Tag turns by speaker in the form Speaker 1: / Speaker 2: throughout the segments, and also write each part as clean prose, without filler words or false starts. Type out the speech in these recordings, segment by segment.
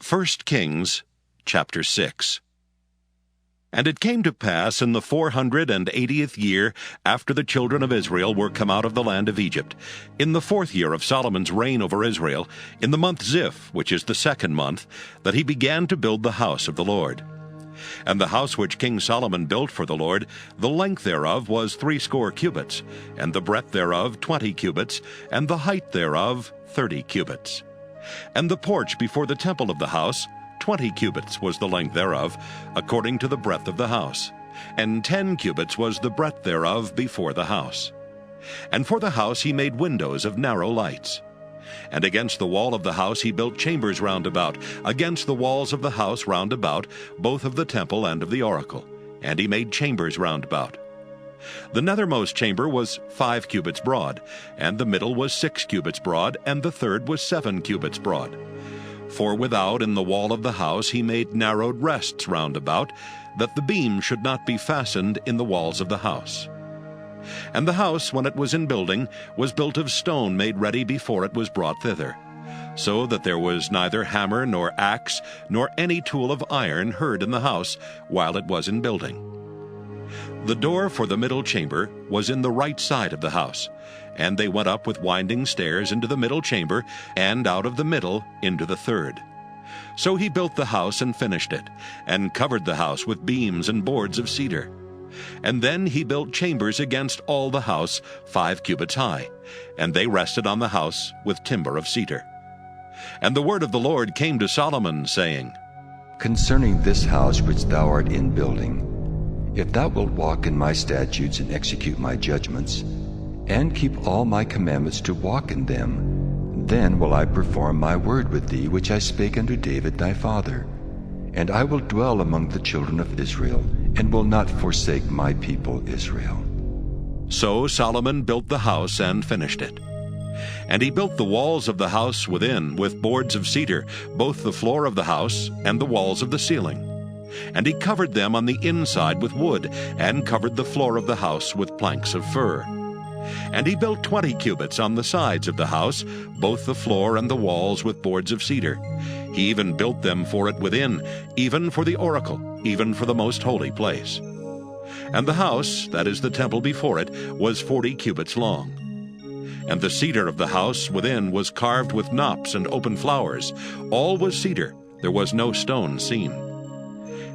Speaker 1: 1 Kings chapter 6. And it came to pass in the 480th year after the children of Israel were come out of the land of Egypt, in the 4th year of Solomon's reign over Israel, in the month Ziph, which is the 2nd month, that he began to build the house of the Lord. And the house which King Solomon built for the Lord, the length thereof was 80 cubits, and the breadth thereof 20 cubits, and the height thereof 30 cubits. And the porch before the temple of the house, 20 cubits was the length thereof, according to the breadth of the house, and 10 cubits was the breadth thereof before the house. And for the house he made windows of narrow lights. And against the wall of the house he built chambers round about, against the walls of the house round about, both of the temple and of the oracle. And he made chambers round about. The nethermost chamber was 5 cubits broad, and the middle was 6 cubits broad, and the third was 7 cubits broad. For without in the wall of the house he made narrowed rests round about, that the beam should not be fastened in the walls of the house. And the house, when it was in building, was built of stone made ready before it was brought thither, so that there was neither hammer nor axe nor any tool of iron heard in the house while it was in building. The door for the middle chamber was in the right side of the house, and they went up with winding stairs into the middle chamber, and out of the middle into the third. So he built the house and finished it, and covered the house with beams and boards of cedar. And then he built chambers against all the house 5 cubits high, and they rested on the house with timber of cedar. And the word of the Lord came to Solomon, saying,
Speaker 2: Concerning this house which thou art in building, if thou wilt walk in my statutes and execute my judgments, and keep all my commandments to walk in them, then will I perform my word with thee which I spake unto David thy father. And I will dwell among the children of Israel, and will not forsake my people Israel.
Speaker 1: So Solomon built the house and finished it. And he built the walls of the house within with boards of cedar, both the floor of the house and the walls of the ceiling. And he covered them on the inside with wood, and covered the floor of the house with planks of fir. And he built 20 cubits on the sides of the house, both the floor and the walls with boards of cedar. He even built them for it within, even for the oracle, even for the most holy place. And the house, that is the temple before it, was 40 cubits long. And the cedar of the house within was carved with knops and open flowers. All was cedar, there was no stone seen.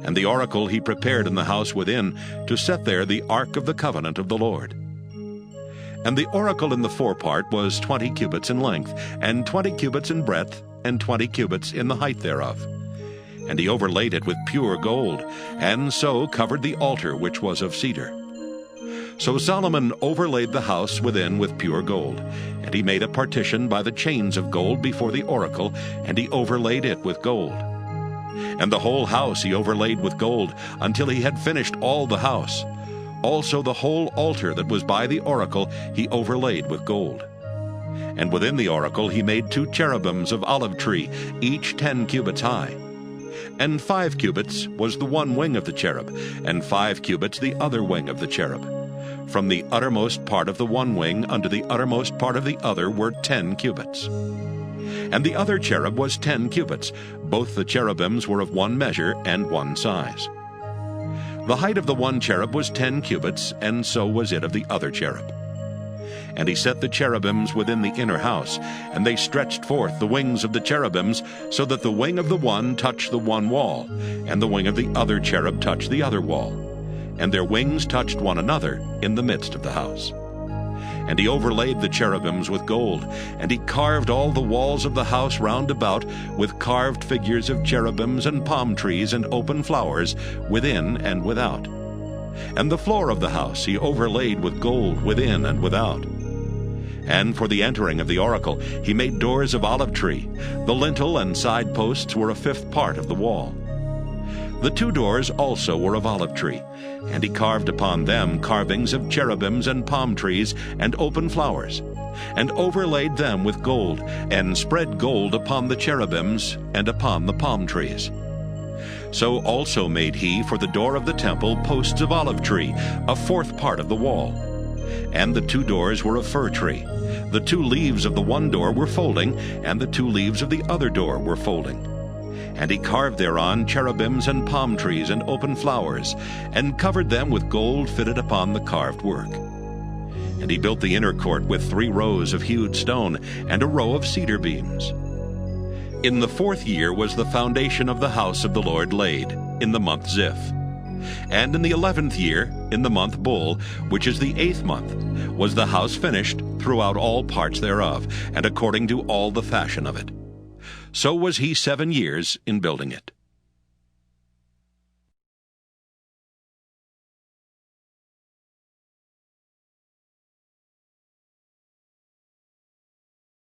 Speaker 1: And the oracle he prepared in the house within, to set there the ark of the covenant of the Lord. And the oracle in the forepart was 20 cubits in length, and 20 cubits in breadth, and 20 cubits in the height thereof. And he overlaid it with pure gold, and so covered the altar which was of cedar. So Solomon overlaid the house within with pure gold, and he made a partition by the chains of gold before the oracle, and he overlaid it with gold. And the whole house he overlaid with gold, until he had finished all the house. Also the whole altar that was by the oracle he overlaid with gold. And within the oracle he made 2 cherubims of olive tree, each 10 cubits high. And 5 cubits was the one wing of the cherub, and 5 cubits the other wing of the cherub. From the uttermost part of the one wing unto the uttermost part of the other were 10 cubits. And the other cherub was 10 cubits. Both the cherubims were of one measure and one size. The height of the one cherub was 10 cubits, and so was it of the other cherub. And he set the cherubims within the inner house, and they stretched forth the wings of the cherubims, so that the wing of the one touched the one wall, and the wing of the other cherub touched the other wall. And their wings touched one another in the midst of the house. And he overlaid the cherubims with gold, and he carved all the walls of the house round about with carved figures of cherubims and palm trees and open flowers within and without. And the floor of the house he overlaid with gold within and without. And for the entering of the oracle he made doors of olive tree. The lintel and side posts were a 5th part of the wall. The 2 doors also were of olive tree, and he carved upon them carvings of cherubims and palm trees and open flowers, and overlaid them with gold, and spread gold upon the cherubims and upon the palm trees. So also made he for the door of the temple posts of olive tree, a 4th part of the wall. And the 2 doors were of fir tree. The 2 leaves of the one door were folding, and the 2 leaves of the other door were folding. And he carved thereon cherubims and palm trees and open flowers, and covered them with gold fitted upon the carved work. And he built the inner court with 3 rows of hewed stone, and a row of cedar beams. In the 4th year was the foundation of the house of the Lord laid, in the month Ziph. And in the 11th year, in the month Bul, which is the 8th month, was the house finished throughout all parts thereof, and according to all the fashion of it. So was he 7 years in building it.